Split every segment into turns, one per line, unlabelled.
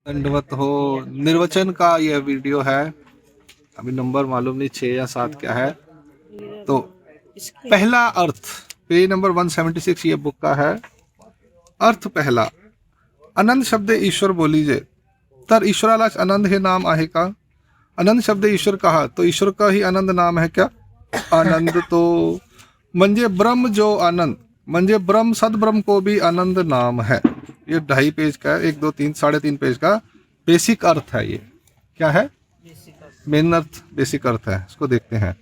दंडवत हो। निर्वचन का यह वीडियो है, अभी नंबर मालूम नहीं 6 या 7 क्या है। तो पहला अर्थ पेज नंबर 176 ये बुक का है। अर्थ पहला, आनंद शब्द ईश्वर बोलीजे तर ईश्वरालाच आनंद हे नाम आहे का? आनंद शब्द ईश्वर कहा तो ईश्वर का ही आनंद नाम है क्या? आनंद तो म्हणजे ब्रह्म जो आनंद, म्हणजे ब्रह्म सदब्रह्म को भी आनंद नाम है। ये 2.5 पेज का है, 1 2 3 3.5 पेज का बेसिक अर्थ है। ये क्या है? मेन अर्थ, बेसिक अर्थ है। इसको देखते हैं।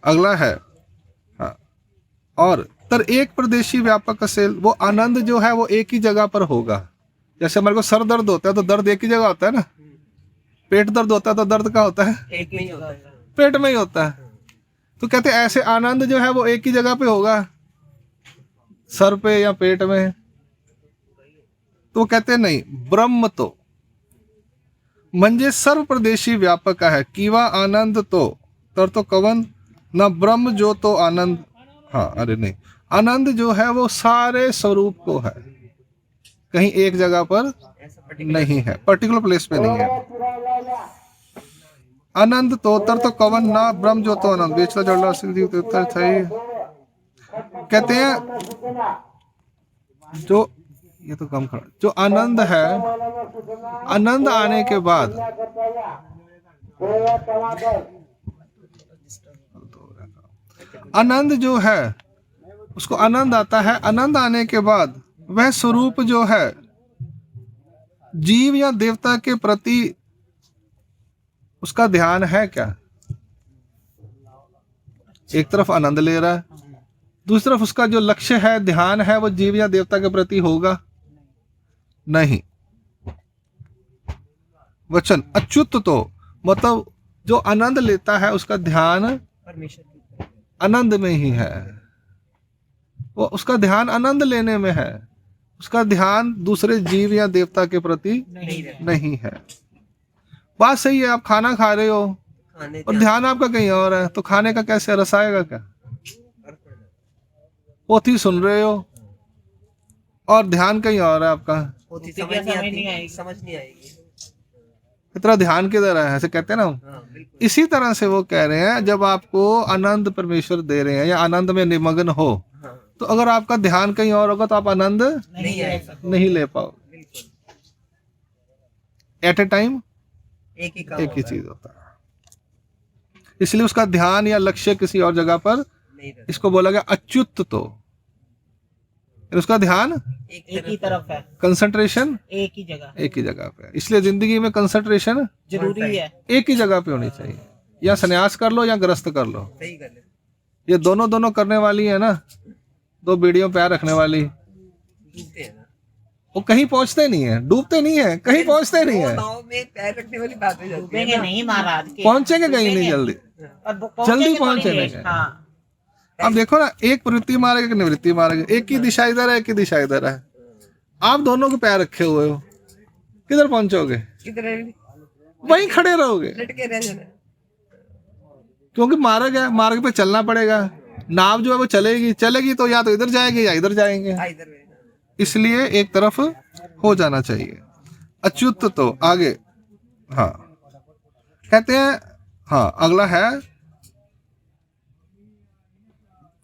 अगला है, हाँ, और तर एक प्रदेशी व्यापक असेल, वो आनंद जो है वो एक ही जगह पर होगा। जैसे हमारे को सर दर्द होता है तो दर्द एक ही जगह होता है ना। पेट दर्द होता है तो दर्द का होता है पेट में ही होता है। तो कहते हैं ऐसे आनंद जो है वो एक ही जगह पे होगा, सर पे या पेट में। तो कहते नहीं, ब्रह्म तो म्हणजे सर्व प्रदेशी व्यापक है किवा आनंद तो तर तो कवन न ब्रह्म जो तो आनंद। हाँ, अरे नहीं, आनंद जो है वो सारे स्वरूप को है, कहीं एक जगह पर नहीं है, पर्टिकुलर प्लेस पे नहीं है। आनंद तो तर तो कवन ना ब्रह्म जो तो आनंद बेचला जड़ला सिद्धि उत्तर सही। कहते हैं जो, ये तो कम खड़ा, जो आनंद है, आनंद आने के बाद आनंद जो है उसको आनंद आता है, आनंद आने के बाद वह स्वरूप जो है जीव या देवता के प्रति उसका ध्यान है क्या? एक तरफ आनंद ले रहा है, दूसरी तरफ उसका जो लक्ष्य है, ध्यान है, वो जीव या देवता के प्रति होगा नहीं। वचन अच्युत तो मतलब जो आनंद लेता है उसका ध्यान आनंद में ही है, वो उसका ध्यान आनंद लेने में है, उसका ध्यान दूसरे जीव या देवता के प्रति नहीं है। बात सही है, आप खाना खा रहे हो और ध्यान आपका कहीं और है, तो खाने का कैसे रस आएगा क्या? पोथी सुन रहे हो और ध्यान कहीं और है आपका,
समझ नहीं आएगी।
इतना ध्यान किधर है, ऐसे कहते हैं ना। इसी तरह से वो कह रहे हैं, जब आपको आनंद परमेश्वर दे रहे हैं या आनंद में निमग्न हो, तो अगर आपका ध्यान कहीं और होगा तो आप आनंद नहीं ले पाओगे। एट ए टाइम एक ही चीज होता है, इसलिए उसका ध्यान या लक्ष्य किसी और जगह पर, इसको बोला गया अच्युत। तो उसका ध्यान
एक ही तरफ है,
कंसंट्रेशन
एक ही जगह
पे। इसलिए जिंदगी में कंसंट्रेशन
जरूरी है,
एक ही जगह पे होनी चाहिए। या सन्यास कर लो या ग्रस्त कर लो, ये दोनों करने वाली है ना, दो बीड़ियों पैर रखने वाली, वो कहीं पहुंचते नहीं है, डूबते नहीं है, कहीं पहुंचते नहीं है।
पैर रखने वाली बात हो जाती है, नहीं महाराज
पहुंचेंगे कहीं नहीं, जल्दी पहुंचेंगे।
हाँ।
अब देखो ना, एक प्रवृत्ति मार्ग, एक निवृत्ति मार्ग, एक ही दिशा इधर है, एक ही दिशा इधर है। आप दोनों के पैर रखे हुए हो, किधर पहुंचोगे? वहीं खड़े रहोगे, क्योंकि मार्ग है, मार्ग पे चलना पड़ेगा। नाव जो है वो चलेगी तो या तो इधर जाएगी या इधर जाएंगे, इसलिए एक तरफ हो जाना चाहिए। अच्युत तो आगे, हाँ, कहते हैं, हाँ, अगला है,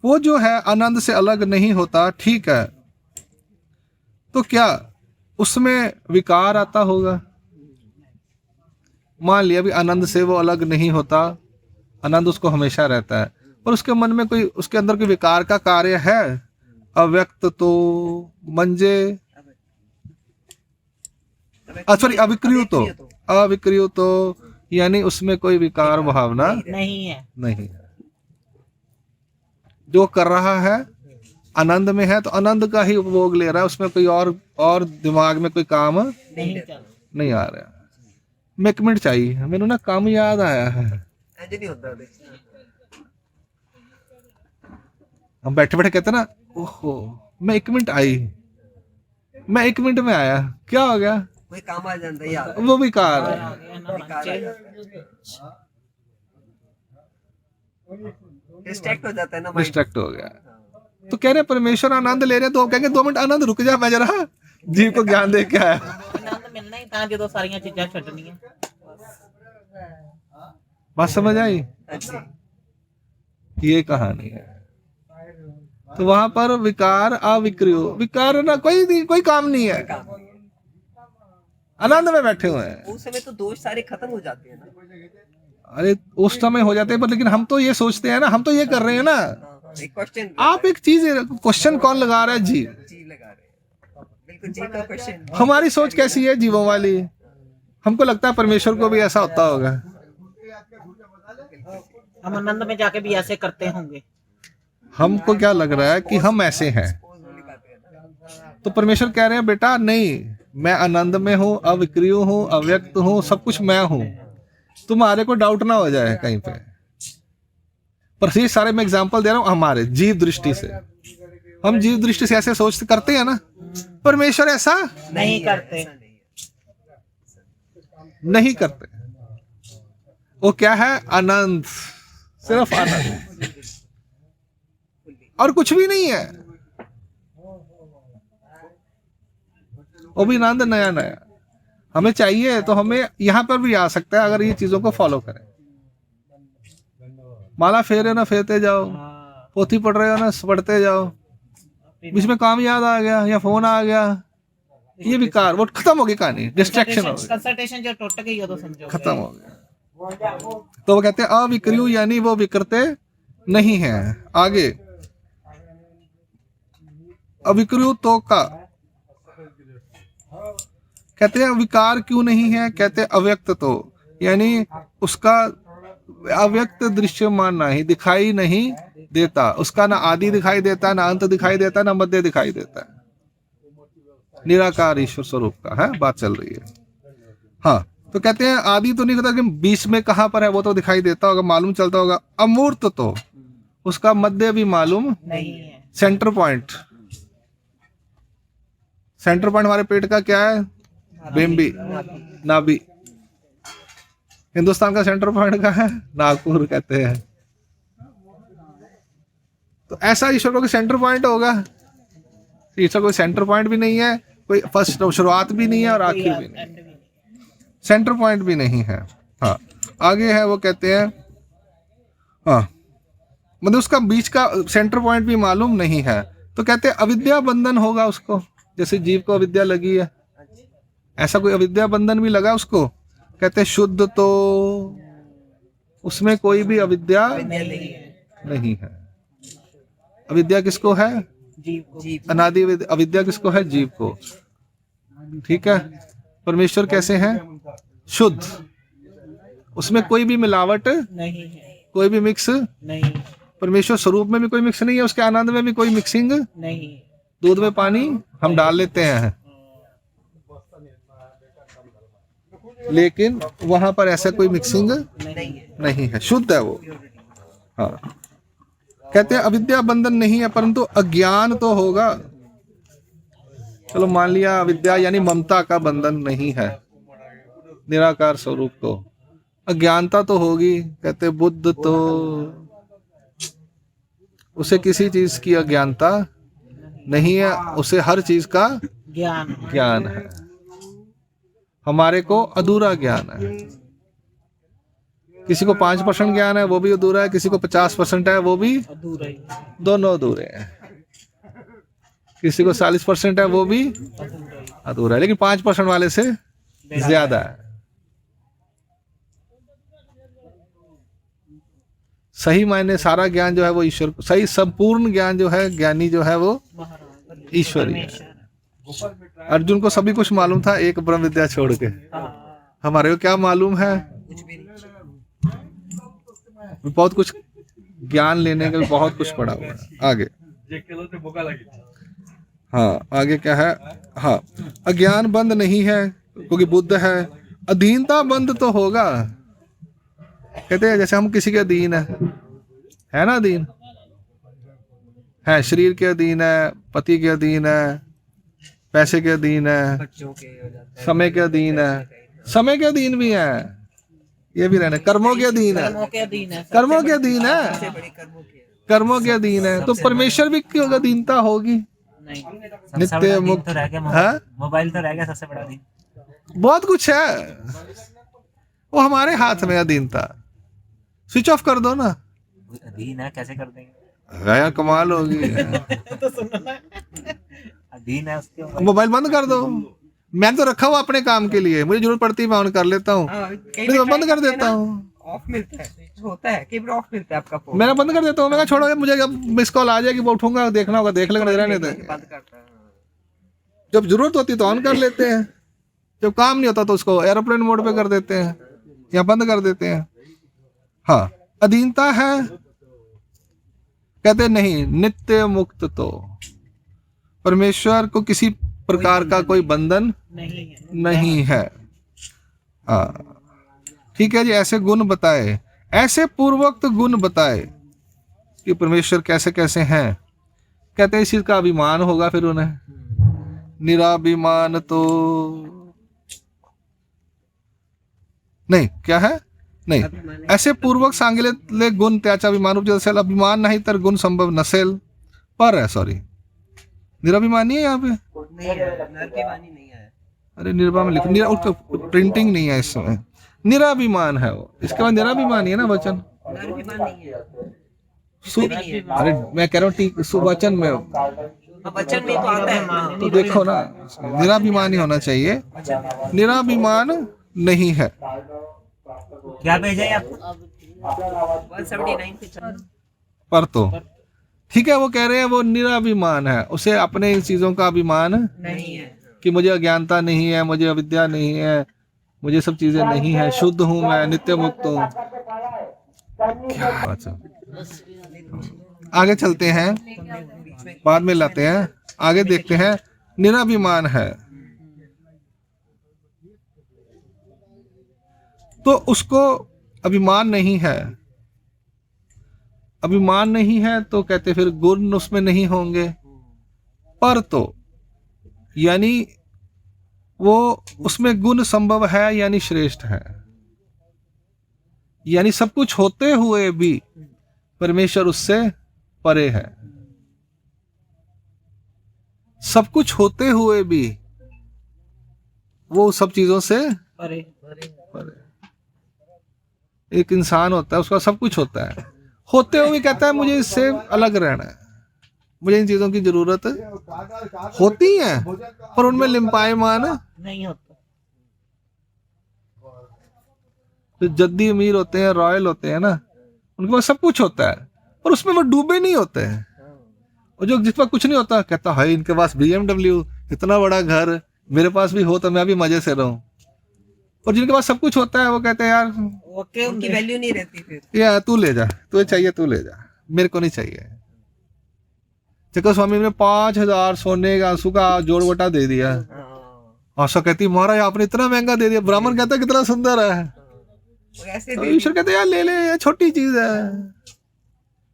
वो जो है आनंद से अलग नहीं होता, ठीक है, तो क्या उसमें विकार आता होगा? मान लिया भी आनंद से वो अलग नहीं होता, आनंद उसको हमेशा रहता है, और उसके मन में कोई, उसके अंदर कोई विकार का कार्य है, अव्यक्त तो मंजे, सॉरी, अविक्रिय तो यानी उसमें कोई विकार भावना
नहीं है।
जो कर रहा है आनंद में है, तो आनंद का ही उपभोग ले रहा है, उसमें कोई और दिमाग में कोई काम नहीं आ रहा। मैं 1 मिनट चाहिए, मेनू ना काम याद आया है। हम बैठे बैठे कहते ना, ओहो मैं 1 मिनट आई, मैं 1 मिनट में आया, क्या हो गया?
कोई काम आ जाता है यार,
वो विकार है,
डिस्ट्रैक्ट हो जाता है ना,
डिस्ट्रैक्ट हो गया। तो कह रहे परमेश्वर आनंद ले रहे, तो कहेंगे 2 मिनट आनंद रुक जा, मैं जरा जीव को ज्ञान दे के आया।
आनंद मिलना ही था जो सारियां चीजां छड्डनियां।
बात समझ आई? ये कहानी है। तो वहां पर विकार अविक्रियो, विकार ना कोई काम नहीं है, आनंद में बैठे हुए हैं।
उस समय तो दोष सारे खत्म हो जाते हैं ना।
अरे उस समय हो जाते हैं, पर लेकिन हम तो ये सोचते हैं ना, हम तो ये कर रहे हैं ना।
एक क्वेश्चन
आप एक चीज, क्वेश्चन कौन लगा रहा है? जीव।
जी लगा रहे हैं, बिल्कुल जी का क्वेश्चन।
हमारी सोच कैसी है जीवों वाली? हमको लगता है परमेश्वर को भी ऐसा होता होगा।
हम आनंद में जाके भी ऐसे करते होंगे।
हमको क्या लग रहा है कि हम ऐसे हैं। तो परमेश्वर कह रहे हैं बेटा नहीं, मैं आनंद में हूं, अविक्रिय हूं, अव्यक्त हूं, सब कुछ मैं हूं। तुम्हारे को डाउट ना हो जाए कहीं पे। पर ये सारे मैं एग्जांपल दे रहा हूं हमारे जीव दृष्टि से। हम जीव दृष्टि से ऐसे सोच करते हैं ना, परमेश्वर ऐसा
नहीं करते।
नहीं करते। वो क्या है? आनंद, सिर्फ आनंद और कुछ भी नहीं है। वो भी आनंद नया नया। हमें चाहिए तो हमें यहां पर भी आ सकता है अगर ये चीजों को फॉलो करें। माला फेरे ना फेरते जाओ, पोथी पढ़ रहे हो ना पढ़ते जाओ, बीच में काम याद आ गया या फोन आ गया, ये विकार वो खत्म हो गई कहानी, डिस्ट्रैक्शन हो गई,
कंसंट्रेशन जो टूट गई हो तो समझो
खत्म हो गया। तो वो कहते हैं अविक्रिय, यानी वो विकृते नहीं है। आगे अविक्रिय तो का कहते हैं विकार क्यों नहीं है? कहते हैं अव्यक्त तो, यानी उसका अव्यक्त दृश्यमान नहीं, दिखाई नहीं देता। उसका ना आदि दिखाई देता, ना अंत दिखाई देता, ना मध्य दिखाई देता है। निराकार ईश्वर स्वरूप का है बात चल रही है। हाँ, तो कहते हैं आदि तो नहीं होता, लेकिन बीच में कहां पर है वो तो दिखाई देता होगा, मालूम चलता होगा। अमूर्त तो, उसका मध्य भी मालूम
नहीं है।
सेंटर पॉइंट, सेंटर पॉइंट हमारे पेट का क्या है? बेम्बी, नाभि। हिंदुस्तान का सेंटर पॉइंट का है नागपुर कहते हैं। तो ऐसा ईश्वर को सेंटर पॉइंट होगा? ईश्वर को सेंटर पॉइंट भी नहीं है, कोई फर्स्ट शुरुआत भी नहीं है और आखिर भी नहीं, सेंटर पॉइंट भी नहीं है। हाँ, आगे है वो कहते हैं हाँ, मतलब उसका बीच का सेंटर पॉइंट भी मालूम नहीं है। तो कहते हैं अविद्या बंधन होगा उसको, जैसे जीव को अविद्या लगी है, ऐसा कोई अविद्या बंधन भी लगा उसको। कहते हैं शुद्ध तो, उसमें कोई भी अविद्या नहीं है। अविद्या किसको है?
जीव को।
अनादि अविद्या किसको है? जीव को। ठीक है। परमेश्वर कैसे हैं? शुद्ध, उसमें कोई भी मिलावट
नहीं है,
कोई भी मिक्स
नहीं,
परमेश्वर स्वरूप में भी कोई मिक्स नहीं है, उसके आनंद में भी कोई मिक्सिंग
नहीं।
दूध में पानी हम डाल लेते हैं, लेकिन वहां पर ऐसा कोई मिक्सिंग नहीं है, शुद्ध है वो। हाँ, कहते हैं अविद्या बंधन नहीं है, परंतु अज्ञान तो होगा। चलो मान लिया अविद्या यानी ममता का बंधन नहीं है निराकार स्वरूप को, अज्ञानता तो होगी। कहते बुद्ध तो, उसे किसी चीज की अज्ञानता नहीं है, उसे हर चीज का ज्ञान है। हमारे को अधूरा ज्ञान है। किसी को 5% ज्ञान है वो भी अधूरा है, किसी को 50% है वो भी
अधूरा ही,
दोनों अधूरे हैं। किसी को 40% है वो भी अधूरा है, लेकिन 5% वाले से ज्यादा है। सही मायने सारा ज्ञान जो है वो ईश्वर, सही संपूर्ण ज्ञान जो है, ज्ञानी जो है वो ईश्वरी है। अर्जुन को सभी कुछ मालूम था एक ब्रह्म विद्या छोड़ के, हमारे को क्या मालूम है? बहुत कुछ ज्ञान लेने का बहुत कुछ पड़ा हुआ है। आगे हाँ, आगे क्या है? हाँ, अज्ञान बंद नहीं है क्योंकि बुद्ध है। अधीनता बंद तो होगा। कहते हैं जैसे हम किसी के अधीन है ना, अधीन है, शरीर के अधीन है, पति के अधीन है, पैसे के अधीन है, समय के अधीन है, समय के अधीन भी है, ये भी रहना, कर्मों के अधीन है, कर्मों के अधीन है, कर्मों के अधीन है। तो परमेश्वर भी क्यों अधीनता होगी?
नहीं।
सबसे बड़ा
नित्य
दीन
मुक्त
तो रह गया
हाँ?
मोबाइल तो रह गया सबसे बड़ा दीन।
बहुत कुछ है, वो हमारे हाथ में है दीनता। स्विच ऑफ कर दो ना,
दीन है कैसे कर देंगे?
यार कमाल होगी।
तो सुनो ना।
दीन है उसके
मोबाइल बंद कर दो। मैं तो रखा हुआ अपने काम के लिए, मुझे जरूरत पड़ती है मैं ऑन कर लेता हूँ,
हाँ, कई
नहीं तो
बार
बंद कर देता हूँ।
ऑफ मिलता है, होता है कई बार ऑफ मिलता है आपका फोन।
मैंने बंद कर देता हूँ, मैं कहा छोड़ो, मुझे अब मिस कॉल आ जाएगी, वो उठूंगा, देखना होगा देख लेंगे, रहने दे।
बंद करता है।
जब जरूरत होती है तो ऑन कर लेते हैं, जब काम नहीं होता तो उसको एरोप्लेन मोड पे कर देते हैं या बंद कर देते हैं। हाँ, अधीनता है, कहते नहीं नित्य मुक्त, तो परमेश्वर को किसी प्रकार का कोई बंधन
नहीं है।
नहीं है। हाँ ठीक है जी, ऐसे गुण बताए, ऐसे पूर्वोक्त गुण बताए कि परमेश्वर कैसे कैसे हैं। कहते हैं इस चीज का अभिमान होगा फिर उन्हें, निराभिमान तो नहीं, क्या है नहीं, ऐसे पूर्वक सांगितले गुण त्याचा अभिमान उपजल, अभिमान नहीं तर गुण संभव नसेल, पर है सॉरी, निराभिमानी है यहाँ पे,
नहीं है, नरभिमानी नहीं है।
अरे निर्भा में लिखो, उसका प्रिंटिंग नहीं है इस समय, निराभिमान है वो, इसके बाद निराभिमानी है ना वचन।
नरभिमान नहीं है।
अरे मैं कह रहा हूँ ठीक सुवचन में,
हाँ, वचन में तो आता है।
तो देखो ना, निराभिमानी होना चाहिए, निराभिमान नहीं है।
क्या भेजा है आपको?
179 पे चल।
पर तो ठीक है, वो कह रहे हैं वो निराभिमान है, उसे अपने इन चीजों का अभिमान
नहीं है।
कि मुझे अज्ञानता नहीं है, मुझे अविद्या नहीं है, मुझे सब चीजें नहीं है, शुद्ध हूं मैं, नित्य मुक्त हूं। क्या बात है। आगे चलते हैं, बाद में लाते हैं, आगे देखते हैं। निराभिमान है तो उसको अभिमान नहीं है, अभिमान नहीं है तो कहते फिर गुण उसमें नहीं होंगे। पर तो यानी वो उसमें गुण संभव है, यानी श्रेष्ठ है, यानी सब कुछ होते हुए भी परमेश्वर उससे परे है। सब कुछ होते हुए भी वो सब चीजों से
परे।
परे। एक इंसान होता है, उसका सब कुछ होता है, होते हुए भी कहता है मुझे इससे अलग रहना है, मुझे इन चीजों की जरूरत होती है, पर उनमें लिम्पायमान
नहीं होता।
तो जद्दी अमीर होते हैं, रॉयल होते हैं ना, उनके पास सब कुछ होता है, पर उसमें वो डूबे नहीं होते हैं। और जो जिस पास कुछ नहीं होता कहता है इनके पास BMW, इतना बड़ा घर, मेरे पास भी हो तो मैं भी मजे से रहूं। और जिनके पास सब कुछ होता है वो कहते हैं यार
ओके,
उनकी वैल्यू नहीं रहती फिर।
यार तू ले जा, तुझे चाहिए तू ले जा, मेरे को नहीं चाहिए। चक्कर स्वामी ने 5,000 सोने का आंसू का जोड़ बटा दे दिया। आशा कहती महाराज आपने इतना महंगा दे दिया। ब्राह्मण कहता कितना सुंदर है।
वो ऐसे
तो
दे
ईश्वर कहते यार ले ले, ये छोटी चीज है,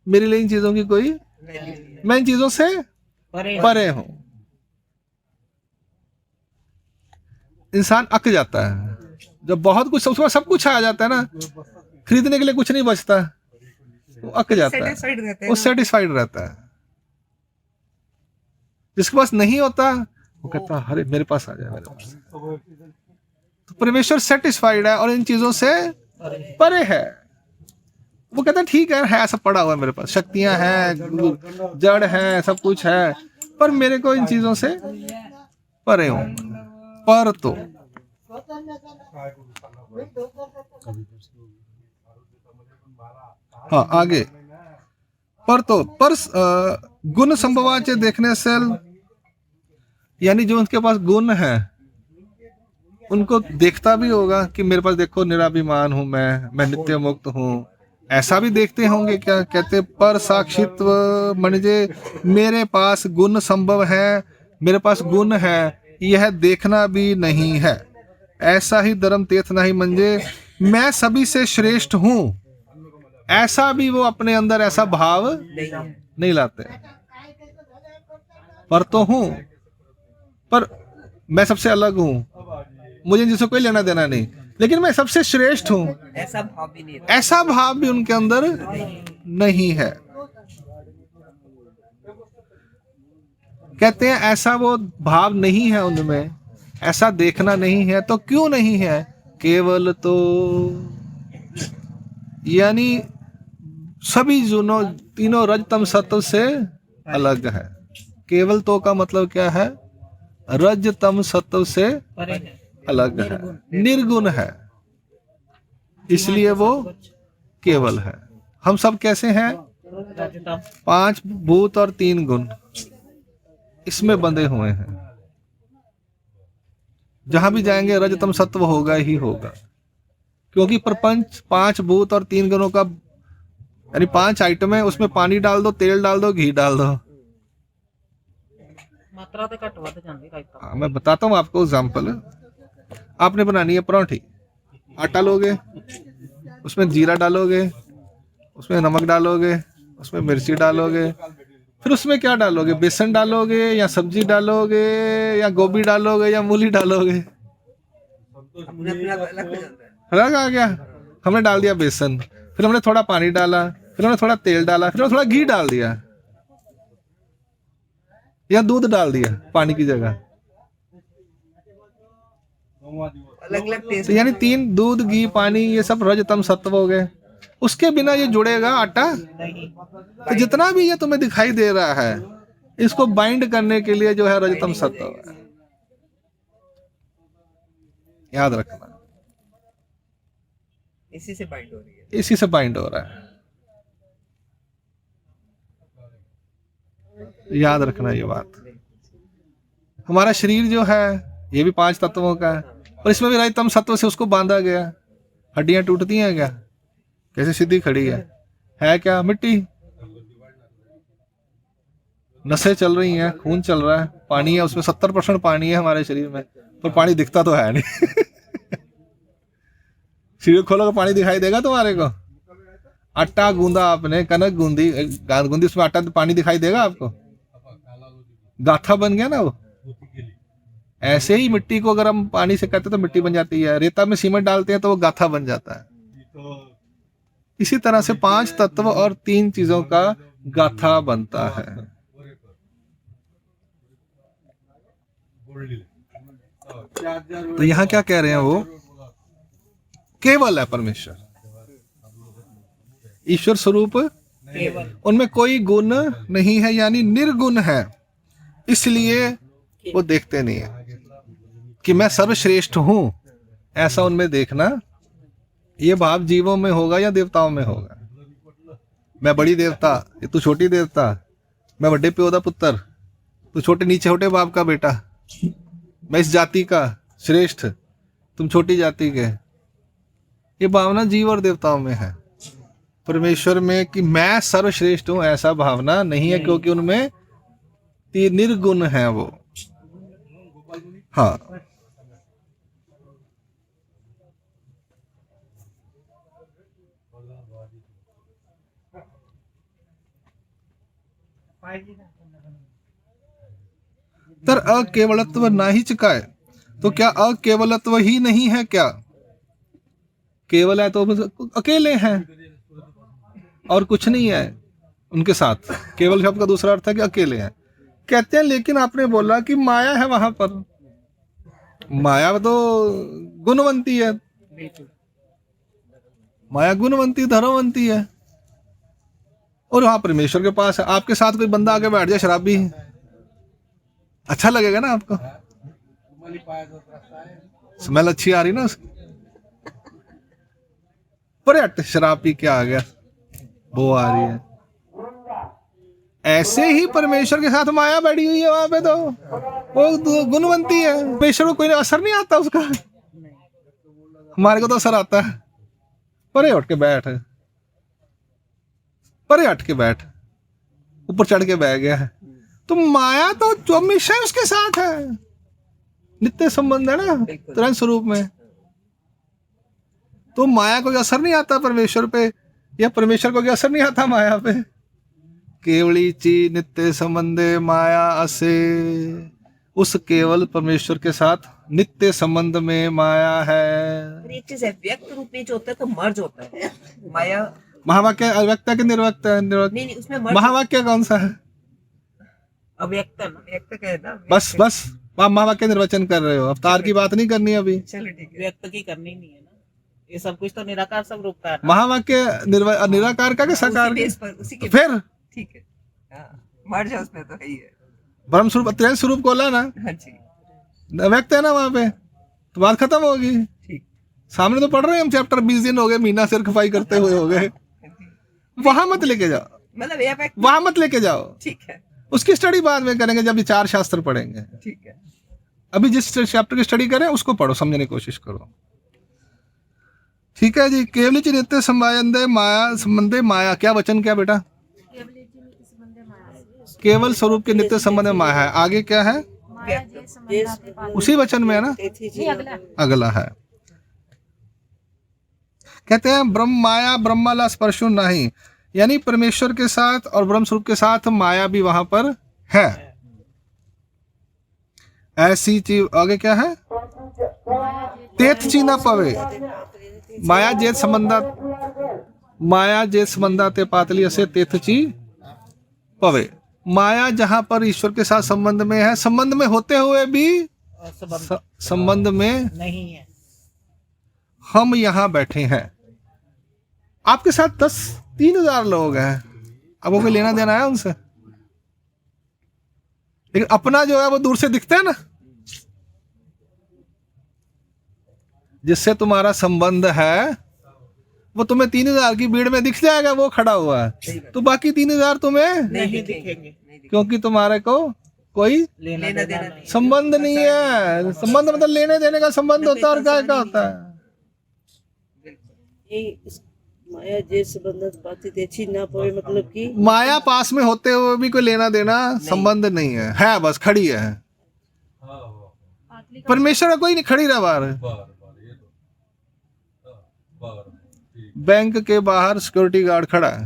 मेरे लिए इन चीजों की कोई, मैं इन चीजों से
परे।
परे हूं। इंसान अक जाता है जब बहुत कुछ, उसके बाद सब कुछ आ जाता है ना, खरीदने के लिए कुछ नहीं बचता, वो अक जाता है,
satisfied रहते हैं
वो
ना।
सेटिस्फाइड रहता है। जिसके पास नहीं होता वो कहता अरे मेरे पास आ जाए, मेरे पास। तो परमेश्वर सेटिस्फाइड है और इन चीजों से परे है। वो कहता है ठीक है सब पड़ा हुआ है मेरे पास, शक्तियां हैं, जड़ है, सब कुछ है, पर मेरे को इन चीजों से परे हूं। पर तो हाँ आगे, पर तो पर गुण संभवाचे देखने से, यानी जो उनके पास गुण है उनको देखता भी होगा कि मेरे पास देखो निराभिमान हूं मैं नित्य मुक्त हूं, ऐसा भी देखते होंगे। क्या कहते पर साक्षित्व म्हणजे मेरे पास गुण संभव है, मेरे पास गुण है, यह देखना भी नहीं है। ऐसा ही धर्म तीर्थ नहीं म्हणजे मैं सभी से श्रेष्ठ हूं, ऐसा भी वो अपने अंदर ऐसा भाव नहीं लाते। पर तो हूं, पर मैं सबसे अलग हूं, मुझे जिससे कोई लेना देना नहीं, लेकिन मैं सबसे श्रेष्ठ हूं,
ऐसा भाव भी नहीं रहता।
ऐसा भाव भी उनके अंदर नहीं है। कहते हैं ऐसा वो भाव नहीं है उनमें, ऐसा देखना नहीं है। तो क्यों नहीं है? केवल तो यानी सभी जुनों तीनों रजतम सत्व से अलग है। केवल तो का मतलब क्या है? रजतम सत्व से
परे है।
अलग है, निर्गुण है, इसलिए वो केवल है। हम सब कैसे हैं?
रजतम
5 भूत और 3 गुण इसमें बंधे हुए हैं। जहां भी जाएंगे रजतम सत्व होगा ही होगा, क्योंकि प्रपंच 5 भूत और 3 गुणों का यानी 5 आइटम है, उसमें पानी डाल दो, तेल डाल दो, घी डाल दो।
मात्रा तो घट वध जाती रायता।
हाँ, मैं बताता हूँ आपको एग्जाम्पल। आपने बनानी है परांठी, आटा लोगे, उसमें जीरा डालोगे, उसमें नमक डालोगे, उसमें मिर्ची डालोगे, फिर उसमें क्या डालोगे? बेसन डालोगे या सब्जी डालोगे या गोभी डालोगे या मूली डालोगे?
अपने अपना अलग हो जाता है।
अलग आ गया। हमने डाल दिया बेसन, फिर हमने थोड़ा पानी डाला, फिर हमने थोड़ा तेल डाला, फिर हमने थोड़ा घी डाल दिया या दूध डाल दिया पानी की जगह।
अलग अलग टेस्ट।
तो यानी 3 दूध, घी, पानी, ये सब रजतम सत्व हो गए। उसके बिना ये जुड़ेगा आटा
नहीं।
तो जितना भी ये तुम्हें दिखाई दे रहा है, इसको बाइंड करने के लिए जो है रजतम सत्व है। याद रखना,
इसी से बाइंड हो रही है।
इसी से बाइंड हो रहा है। याद रखना ये बात। हमारा शरीर जो है ये भी 5 तत्वों का है, और इसमें भी रजतम सत्व से उसको बांधा गया। हड्डियां टूटती हैं क्या? कैसे सीधी खड़ी है क्या? मिट्टी। नसें चल रही हैं, खून चल रहा है, पानी है उसमें, 70% पानी है हमारे शरीर में, पर पानी दिखता तो है नहीं। शरीर खोलो तो पानी दिखाई देगा तुम्हारे को? आटा गूंदा आपने, कनक गूंदी, गांठ गूंदी, उसमें आटा पानी दिखाई देगा आपको? गाथा बन गया ना वो। ऐसे ही मिट्टी को अगर हम पानी से करते तो मिट्टी बन जाती है, रेता में सीमेंट डालते हैं तो वो गाथा बन जाता है। इसी तरह से 5 तत्व और 3 चीजों का गाथा बनता है। तो यहां क्या कह रहे हैं वो? केवल है परमेश्वर, ईश्वर स्वरूप,
केवल
उनमें कोई गुण नहीं है, यानी निर्गुण है। इसलिए वो देखते नहीं है कि मैं सर्वश्रेष्ठ हूं। ऐसा उनमें देखना, ये भाव जीवों में होगा या देवताओं में होगा? मैं बड़ी देवता, ये तू छोटी देवता, मैं बड़े प्यो दा पुत्र, तू छोटे नीचे छोटे बाप का बेटा, मैं इस जाति का श्रेष्ठ, तुम छोटी जाति के। ये भावना जीव और देवताओं में है। परमेश्वर में कि मैं सर्वश्रेष्ठ हूं ऐसा भावना नहीं है, क्योंकि उनमें निर्गुण है वो। हाँ, तर अकेवलत्व ना ही चुकाए, तो क्या अकेवलत्व ही नहीं है क्या? केवल है तो अकेले हैं और कुछ नहीं है उनके साथ। केवल शब्द का दूसरा अर्थ है कि अकेले हैं। कहते हैं लेकिन आपने बोला कि माया है वहां पर। माया तो गुणवंती है, माया गुणवंती धर्मवंती है, और वहां परमेश्वर के पास है। आपके साथ कोई बंदा आके बैठ जाए शराबी, अच्छा लगेगा ना आपको? स्मेल अच्छी आ रही ना उसकी, पर हट शराब पी के आ गया, वो आ रही है। ऐसे ही परमेश्वर के साथ माया बैठी हुई है वहां पे, तो वो गुणवंती है। परमेश्वर को कोई असर नहीं आता उसका, हमारे को तो असर आता है। परे हट के बैठ, परे हट के बैठ, ऊपर चढ़ के बैठ गया है। तो माया तो हमेशा उसके साथ है, नित्य संबंध है ना तरंग स्वरूप में। तो माया को असर नहीं आता परमेश्वर पे, या परमेश्वर को असर नहीं आता माया पे। केवली ची नित्य संबंधे माया असे, उस केवल परमेश्वर के साथ नित्य संबंध में माया है।
फिर एक चीज है, व्यक्त रूप में जो होता है तो मर्ज होता है माया।
महावाक्य अव्यक्त है कि निर्वक्त है? निर्वक्त।
नहीं उसमें मर्ज।
महावाक्य कौन सा है?
अव्यक्त है ना,
व्यक्त कहे ना।
बस बस आप महावाक्य निर्वचन कर रहे हो, अवतार की बात नहीं करनी अभी।
चलो ठीक है।
व्यक्त की करनी नहीं है ना, ये सब कुछ तो निराकार सब रूप का है ना।
महावाक्य निराकार का कि साकार
उसी
का?
बेस पर, उसी के
फिर
ठीक है। हाँ, मर्ज है उसमें तो है ही है।
ब्रह्म स्वरूप त्रैण स्वरूप को ला ना,
हाँ जी
व्यक्त है ना वहां पे, तो बात खत्म होगी।
ठीक।
सामने तो पढ़ रहे हैं हम चैप्टर, 20 दिन हो गए, महीना सिर खपाई करते हुए हो गए।
हाँ जी।
वहां मत लेके जाओ,
मतलब ये व्यक्त
वहां मत लेके जाओ,
ठीक है।
उसकी स्टडी बाद में करेंगे जब विचार शास्त्र पढ़ेंगे।
ठीक है।
अभी जिस चैप्टर की स्टडी करें उसको पढ़ो, समझने की कोशिश करो। ठीक है जी। केवल नित्य संबंधे माया, संबंधे माया, क्या वचन क्या बेटा? केवल स्वरूप के नित्य संबंध में माया है। आगे क्या है? उसी वचन में है ना, अगला है। कहते हैं ब्रह्म माया ब्रह्मला स्पर्शो नहीं, यानी परमेश्वर के साथ और ब्रह्म स्वरूप के साथ माया भी वहां पर है। ऐसी चीज आगे क्या है? तेथ ची न पवे, माया जेत संबंधा, माया जेत संबंधा ते पातली असे तेथ ची पवे। माया जहां पर ईश्वर के साथ संबंध में है, संबंध में होते हुए भी संबंध में
नहीं है।
हम यहां बैठे हैं, आपके साथ 3,000 लोग हैं, अब वो कोई लेना देना है उनसे? लेकिन अपना जो है वो दूर से दिखता है ना, जिससे तुम्हारा संबंध है वो तुम्हें 3,000 की भीड़ में दिख जाएगा, वो खड़ा हुआ है, तो बाकी 3,000 तुम्हें
नहीं दिखेंगे,
क्योंकि तुम्हारे को कोई
लेना देना नहीं।
संबंध नहीं है। संबंध मतलब लेने देने का संबंध होता है, और क्या क्या होता है?
माया जे संबंध पाती तेची ना पवे, मतलब कि
माया पास में होते हुए भी कोई लेना देना संबंध नहीं है बस खड़ी है। परमेश्वर का कोई नहीं, खड़ी रहा बाहर। बैंक के बाहर सिक्योरिटी गार्ड खड़ा है,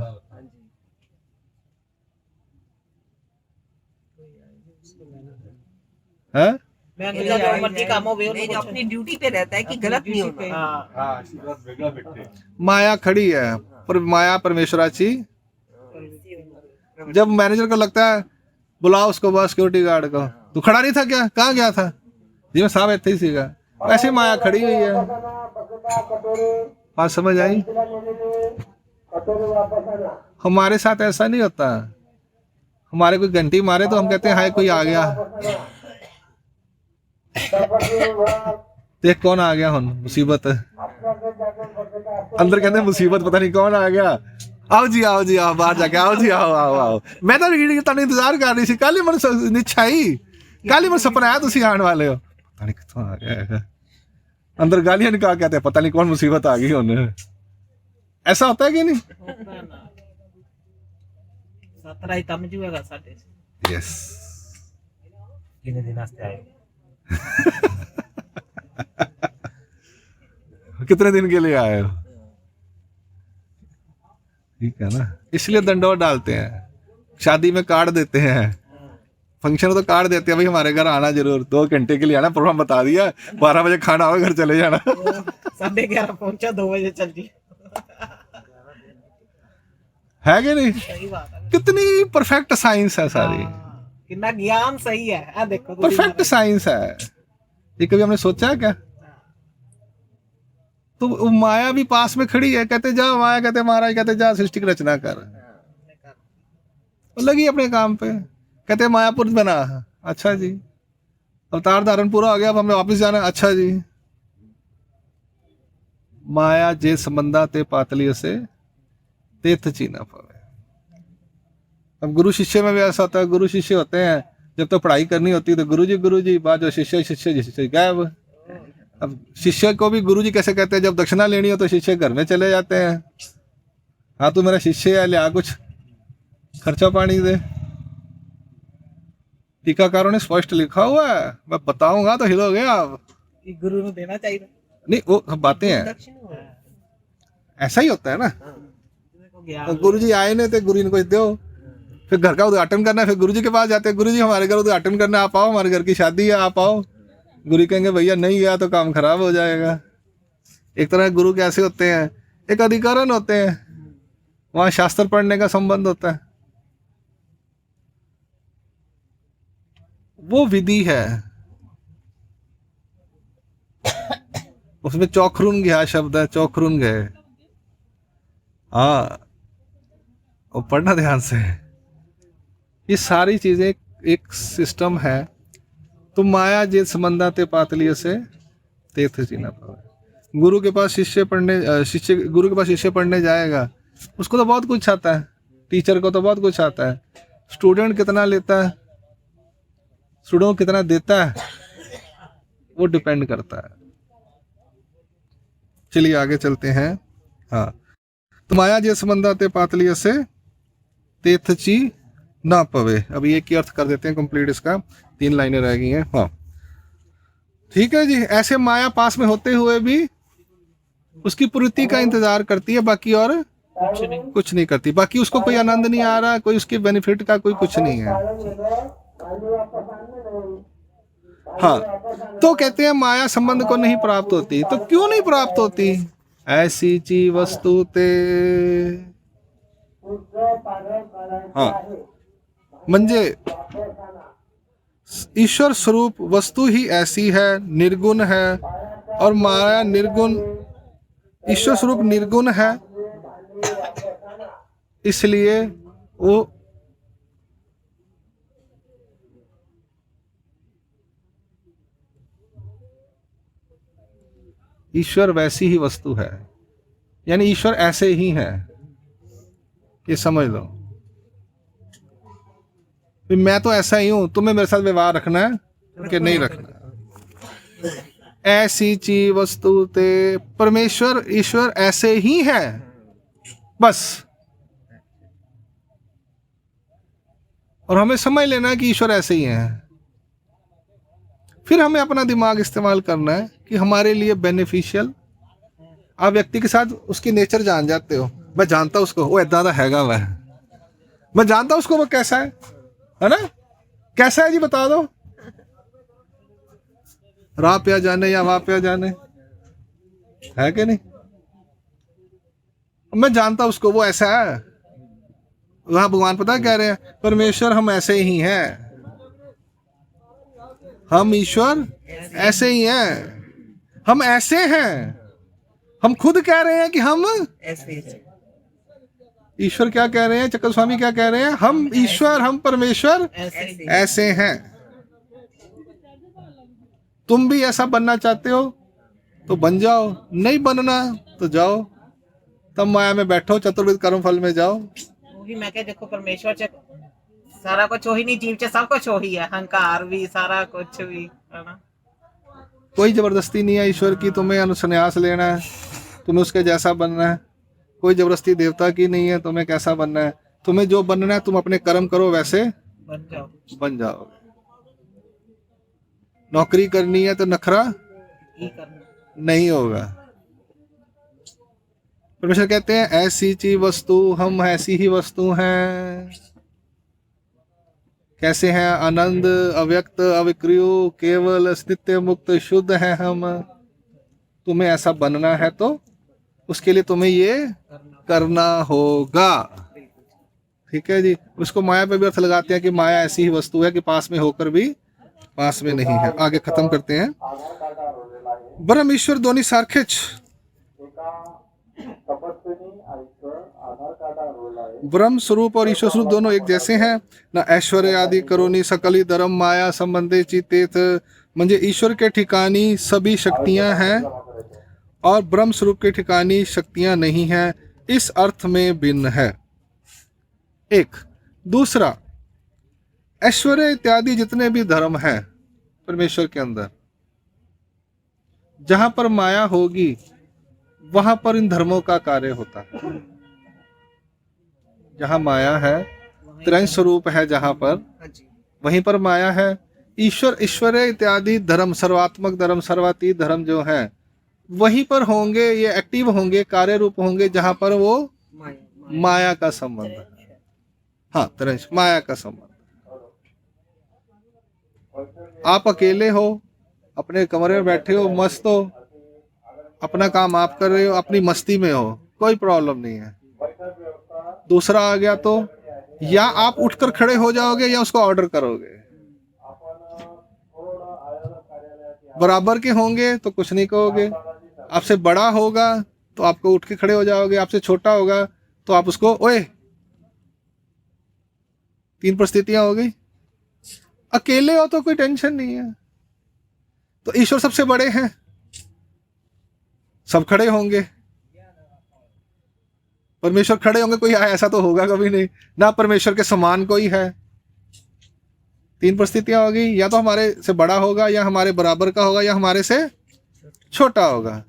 हैं?
बैंक का जो मर्जी काम हो
नहीं, जो अपनी ड्यूटी पे रहता है कि गलत नहीं होना।
हाँ,
माया खड़ी है, पर माया परमेश्वराची। जब मैनेजर को लगता है बुलाओ उसको बाहर सिक्योरिटी गार्ड को, तू खड़ा नहीं था क्या, कहाँ गया था? जी मैं साहब ऐसे ही सीखा। ऐसे माया खड़ी हुई है। बात समझ आई? हमारे साथ ऐसा नहीं होता। हमारे कोई घंटी मारे तो हम कहते हैं हाय कोई आ गया, देख कौन आ गया, हुन मुसीबत अंदर कहते हैं मुसीबत, पता नहीं कौन आ गया। आओ जी आओ जी आओ, बाहर जाके आओ जी आओ आओ आओ। मैं तो तुहानू इंतजार कर रही थी, कल ही मैंने निच्छाई, कल ही मैंने सपना आया तुसी आने वाले हो, पता नहीं कितों आ गया है। अंदर गालियां निकाल कहते हैं पता नहीं कौन मुसीबत आ गई हुन। ऐसा होता है कि नहीं?
होता है ना। सतरा ही तम जुएगा साढ़े।
यस।
कितने दिन वास्ते आए?
कितने दिन के लिए आए हो? ठीक है ना, इसलिए दंडोत डालते हैं, शादी में कार्ड देते हैं, फंक्शन तो कार्ड देते हैं भाई हमारे घर आना जरूर, 2 घंटे के लिए आना, प्रोग्राम बता दिया 12 बजे खाना होगा, घर चले जाना।
11:30 पहुंचा, 2 बजे चल जी।
है कि नहीं?
सही बात है।
कितनी परफेक्ट साइंस है सारी,
कितना ज्ञान सही है। आ देखो
परफेक्ट साइंस है। ये कभी हमने सोचा है क्या? तो वो माया भी पास में खड़ी है, कहते जा माया, कहते महाराज, कहते जा सृष्टि की रचना कर, वो लगी अपने काम पे, कहते मायापुर बना, अच्छा जी अवतार धारण पूरा हो गया, अब हमें वापस जाना, अच्छा जी। माया जे संबंधा ते पातली से तीर्थ चीना पवे। अब गुरु शिष्य में भी ऐसा होता है, गुरु शिष्य होते हैं, जब तो पढ़ाई करनी होती है तो गुरु जी, बाद जो शिष्य शिष्य गायब। अब शिष्य को भी गुरु जी कैसे कहते हैं, जब दक्षिणा लेनी हो तो शिष्य घर में चले जाते हैं, हाँ तू मेरा शिष्य है, लिया कुछ खर्चा पानी दे। टीकाकारों ने स्पष्ट लिखा हुआ है, मैं बताऊंगा तो हिलोगे आप।
गुरु को देना चाहिए
नहीं वो सब बातें हैं, ऐसा ही होता है ना। तो गुरु जी आए नहीं तो गुरु जी को दो, फिर घर का उद्घाटन करना है, फिर गुरु जी के पास जाते हैं, गुरु जी हमारे घर उद्घाटन करना, आप आओ, हमारे घर की शादी है, आप आओ। गुरु कहेंगे भैया नहीं गया तो काम खराब हो जाएगा। एक तरह गुरु कैसे होते हैं, एक अधिकरण होते हैं, वहां शास्त्र पढ़ने का संबंध होता है। वो विधि है। उसमें चौखरुन गया शब्द है, चौखरुन गए। हाँ, वो पढ़ना ध्यान से। ये सारी चीजें एक सिस्टम है। तो माया जे संबंधा ते पातलिय से तीर्थ जीना पावे। गुरु के पास शिष्य पढ़ने जाएगा, उसको तो बहुत कुछ आता है, टीचर को तो बहुत कुछ आता है। स्टूडेंट कितना लेता है, स्टूडेंट को कितना देता है, वो डिपेंड करता है। चलिए आगे चलते हैं। हाँ, तो माया जे संबंधा ते पातलिय से तीर्थची ना पवे। अब ये की अर्थ कर देते हैं कंप्लीट, इसका 3 लाइनें रह गई हैं। हाँ ठीक है जी। ऐसे माया पास में होते हुए भी उसकी पूर्ति का इंतजार करती है, बाकी और कुछ नहीं करती। बाकी उसको कोई आनंद नहीं आ रहा, कोई उसके बेनिफिट का कोई कुछ नहीं है। हाँ, तो कहते हैं माया संबंध को नहीं प्राप्त होती। तो क्यों नहीं प्राप्त होती? ऐसी ची वस्तु ते, हाँ, म्हणजे ईश्वर स्वरूप वस्तु ही ऐसी है, निर्गुण है, और माया निर्गुण, ईश्वर स्वरूप निर्गुण है, इसलिए वो ईश्वर वैसी ही वस्तु है, यानी ईश्वर ऐसे ही है, ये समझ लो। मैं तो ऐसा ही हूं, तुम्हें मेरे साथ व्यवहार रखना है कि नहीं रखना। ऐसी चीज वस्तु ते, परमेश्वर ईश्वर ऐसे ही है, बस। और हमें समझ लेना है कि ईश्वर ऐसे ही है। फिर हमें अपना दिमाग इस्तेमाल करना है कि हमारे लिए बेनिफिशियल। आप व्यक्ति के साथ उसकी नेचर जान जाते हो। मैं जानता उसको, वो ऐदा दा हैगा वह, मैं जानता उसको वो कैसा है ना? कैसा है जी बता दो। राह पे जाने या वहां पे जाने, है कि नहीं? मैं जानता उसको वो ऐसा है। वहां भगवान पता कह रहे हैं, परमेश्वर हम ऐसे ही हैं, हम ईश्वर ऐसे ही हैं, हम ऐसे हैं। हम खुद कह रहे हैं कि हम
ऐसे ही है।
ईश्वर क्या कह रहे हैं, चक्कर स्वामी क्या कह रहे हैं? हम ईश्वर, हम परमेश्वर ऐसे हैं। तुम भी ऐसा बनना चाहते हो तो बन जाओ, नहीं बनना तो जाओ, तब माया में बैठो, चतुर्विध कर्म फल में जाओ।
वही मैं कह, देखो परमेश्वर च सारा कुछ वही नहीं, जीव च सब कुछ वही है, अहंकार भी, सारा कुछ भी, है ना?
कोई जबरदस्ती नहीं है ईश्वर की, तुम्हें अनुसन्यास लेना है, तुम्हें उसके जैसा बनना है। कोई जबरदस्ती देवता की नहीं है तुम्हें कैसा बनना है। तुम्हें जो बनना है, तुम अपने कर्म करो, वैसे बन जाओगे। नौकरी करनी है तो नखरा नहीं होगा। परमेश्वर कहते हैं ऐसी चीज वस्तु, हम ऐसी ही वस्तु हैं। कैसे हैं? आनंद, अव्यक्त, अविक्रिय, केवल, नित्य मुक्त, शुद्ध है हम। तुम्हें ऐसा बनना है तो उसके लिए तुम्हें ये करना होगा। ठीक है जी। उसको माया पे भी अर्थ लगाते हैं कि माया ऐसी ही वस्तु है कि पास में होकर भी पास में नहीं है। आगे खत्म करते हैं। ब्रह्म ईश्वर दोनों सारखेच, ब्रह्म स्वरूप और ईश्वर स्वरूप दोनों एक जैसे हैं। ना ऐश्वर्य आदि करोनी सकली धर्म माया संबंधे चितेत, म्हणजे ईश्वर के ठिकानी सभी शक्तियां हैं और ब्रह्म स्वरूप के ठिकानी शक्तियां नहीं हैं, इस अर्थ में भिन्न है। एक दूसरा, ऐश्वर्य इत्यादि जितने भी धर्म हैं परमेश्वर के अंदर, जहां पर माया होगी वहां पर इन धर्मों का कार्य होता है। जहां माया है, त्रय स्वरूप है जहां पर, वहीं पर माया है। ईश्वर, ईश्वर्य इत्यादि धर्म, सर्वात्मक धर्म, सर्वातीत धर्म जो है वहीं पर होंगे, ये एक्टिव होंगे, कार्य रूप होंगे जहां पर वो माया का संबंध है। हाँ, त्रय माया का संबंध। आप अकेले हो, अपने कमरे में बैठे हो, मस्त हो, अपना काम आप कर रहे हो, अपनी मस्ती में हो, कोई प्रॉब्लम नहीं है। दूसरा आ गया तो या आप उठकर खड़े हो जाओगे या उसको ऑर्डर करोगे। बराबर के होंगे तो कुछ नहीं कहोगे, आपसे बड़ा होगा तो आपको उठ के खड़े हो जाओगे, आपसे छोटा होगा तो आप उसको ओए। 3 परिस्थितियां हो गई। अकेले हो तो कोई टेंशन नहीं है, तो ईश्वर सबसे बड़े हैं, सब खड़े होंगे। परमेश्वर खड़े होंगे कोई ऐसा तो होगा कभी नहीं ना, परमेश्वर के समान कोई है। 3 परिस्थितियां होगी, या तो हमारे से बड़ा होगा, या हमारे बराबर का होगा, या हमारे से छोटा होगा।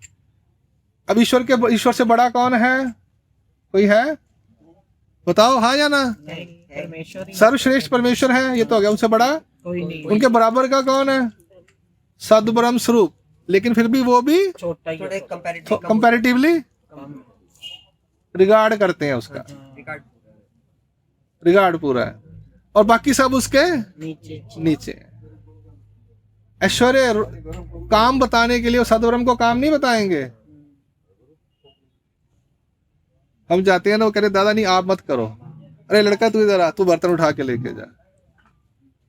अब ईश्वर से बड़ा कौन है? कोई है? बताओ हाँ या ना।
परमेश्वर ही
सर्वश्रेष्ठ परमेश्वर है, ये तो हो गया। उनसे बड़ा
कोई नहीं,
उनके बराबर का कौन है? सद्ब्रह्म स्वरूप, लेकिन फिर भी वो भी
छोटा ही
थोड़े
है।
कंपैरेटिवली
कम।
रिगार्ड करते हैं, उसका
रिकॉर्ड
रिगार्ड पूरा है, और बाकी सब उसके
नीचे
नीचे। ऐश्वर्य काम बताने के लिए सद्ब्रह्म को काम नहीं बताएंगे। हम जाते हैं ना, वो कह रहे दादा नहीं आप मत करो, अरे लड़का तू इधर आ, तू बर्तन उठा के लेके जा।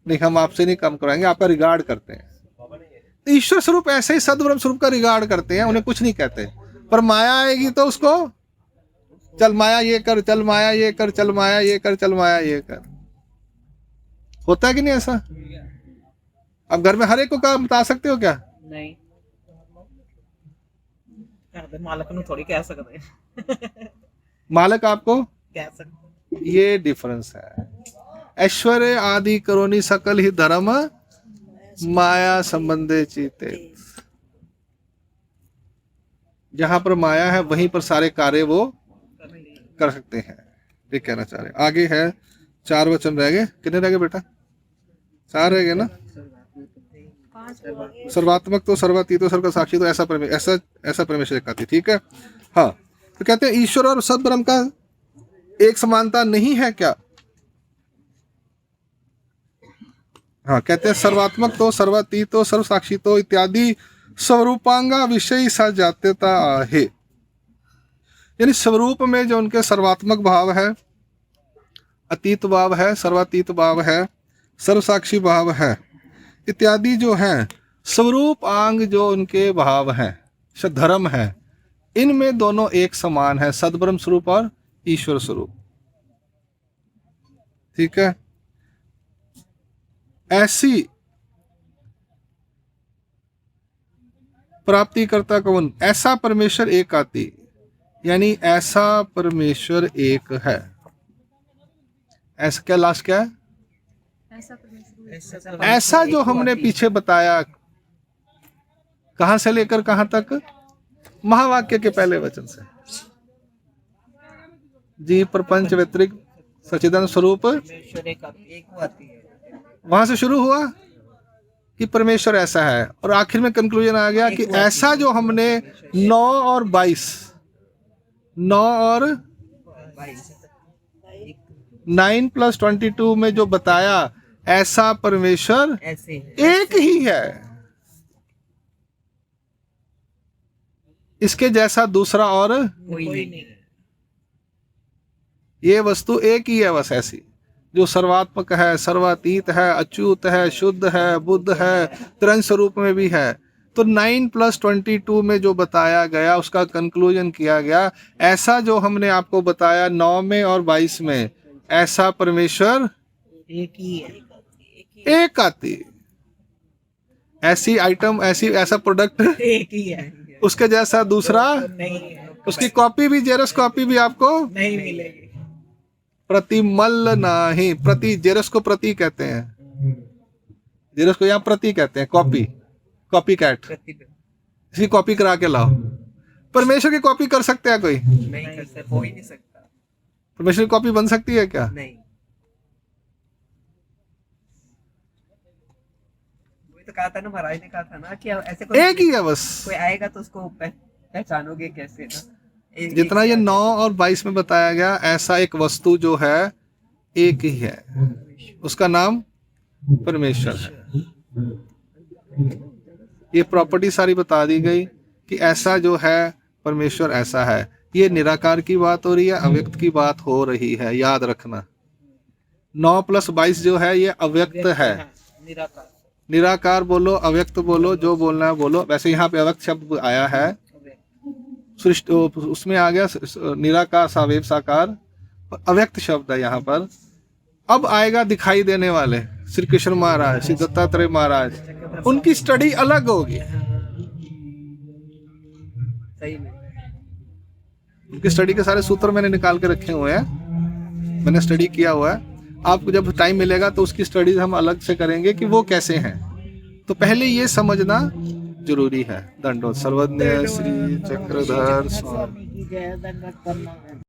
नहीं, हम आपसे नहीं काम करवाएंगे, आपका रिगार्ड करते हैं। ईश्वर स्वरूप ऐसे ही सद्ब्रह्म स्वरूप का रिगार्ड करते हैं, उन्हें कुछ नहीं कहते। पर माया आएगी तो उसको चल माया ये कर, चल माया ये कर, चल माया ये कर, चल माया ये कर। होता है कि नहीं ऐसा? अब घर में हर एक को काम बता सकते हो क्या?
नहीं, घर दे मालक ਨੂੰ थोड़ी कह सकते
मालिक आपको
कह सकते।
ये डिफरेंस है। ऐश्वर्य आदि करोनि सकल ही धर्म माया संबंधे चीते। जहां पर माया है वहीं पर सारे कार्य वो कर सकते हैं, ये कहना चाह रहे। आगे है 4 वचन रह गए। कितने रह गए बेटा? 4 रह गए ना। सर्वात्मक तो सर्वातीत तो सर्व साक्षी तो ऐसा परमेश्वर कहती। ठीक है। हाँ, तो कहते हैं ईश्वर और सद्ब्रह्म का एक समानता नहीं है क्या? हाँ, कहते हैं सर्वात्मक तो सर्वातीत तो सर्व साक्षी तो इत्यादि स्वरूपांगा विषय सजात्यता है। यानी स्वरूप में जो उनके सर्वात्मक भाव है, अतीत भाव है, सर्वातीत भाव है, सर्व साक्षी भाव है, इत्यादि जो है स्वरूप आंग जो उनके भाव हैं, धर्म है, इनमें दोनों एक समान है, सद्ब्रह्म स्वरूप और ईश्वर स्वरूप। ठीक है। ऐसी प्राप्ति करता कौन? ऐसा परमेश्वर एक आती, यानी ऐसा परमेश्वर एक है। ऐसा क्या लास्ट क्या है? ऐसा जो हमने पीछे बताया, कहां से लेकर कहां तक? महावाक्य के पहले वचन से। जीव प्रपंच व्यतिरिक्त सच्चिदानंद स्वरूप
परमेश्वर एक
आती है।
वहां से शुरू हुआ कि परमेश्वर ऐसा है, और आखिर में कंक्लूजन आ गया कि ऐसा जो हमने 9 और 22 9 और 9 + 22 में जो बताया, ऐसा परमेश्वर
ऐसे
एक ही है, इसके जैसा दूसरा और
कोई नहीं।
ये वस्तु एक ही है बस, ऐसी जो सर्वात्मक है, सर्वातीत है, अच्युत है, शुद्ध है, बुद्ध है, त्रिंश स्वरूप में भी है। तो 9 + 22 में जो बताया गया उसका कंक्लूजन किया गया, ऐसा जो हमने आपको बताया 9 में और 22 में, ऐसा परमेश्वर
एक ही है,
एक आती, ऐसी आइटम, ऐसा प्रोडक्ट
एक ही है,
उसके जैसा दूसरा
नहीं है,
उसकी कॉपी भी, जेरस कॉपी भी आपको
नहीं मिलेगी।
प्रतिमल नहीं, प्रति जेरस को प्रति कहते हैं, जेरस को यहाँ प्रति कहते हैं, कॉपी कैट। इसकी कॉपी करा के लाओ। परमेश्वर की कॉपी कर सकते हैं कोई?
नहीं कर सकता, हो ही नहीं सकता।
परमेश्वर की कॉपी बन सकती है क्या?
नहीं। वही तो कहा था ना, महाराज ने कहा था ना कि ऐसे कोई
एक ही है बस।
कोई आएगा तो उसको पहचानोगे कैसे ना?
जितना ये 9 और 22 में बताया गया, ऐसा एक वस्तु जो है एक ही है, उसका नाम परमेश्वर है। ये प्रॉपर्टी सारी बता दी गई कि ऐसा जो है परमेश्वर ऐसा है। ये निराकार की बात हो रही है, अव्यक्त की बात हो रही है, याद रखना। 9 + 22 जो है ये अव्यक्त है,
निराकार।
निराकार बोलो, अव्यक्त बोलो, जो बोलना है बोलो। वैसे यहाँ पे अव्यक्त शब्द आया है, सृष्टि उसमें आ गया निराकार सावेव साकार, अव्यक्त शब्द है यहाँ पर। अब आएगा दिखाई देने वाले श्री कृष्ण महाराज, श्री दत्तात्रेय महाराज, उनकी स्टडी अलग होगी।
सही में
उनकी स्टडी के सारे सूत्र मैंने निकाल के रखे हुए हैं, मैंने स्टडी किया हुआ है। आपको जब टाइम मिलेगा तो उसकी स्टडीज हम अलग से करेंगे कि वो कैसे हैं। तो पहले ये समझना जरूरी है। दंडोत सर्वज्ञ श्री चक्रधर स्वामी।
की जय, दंडवत प्रणाम।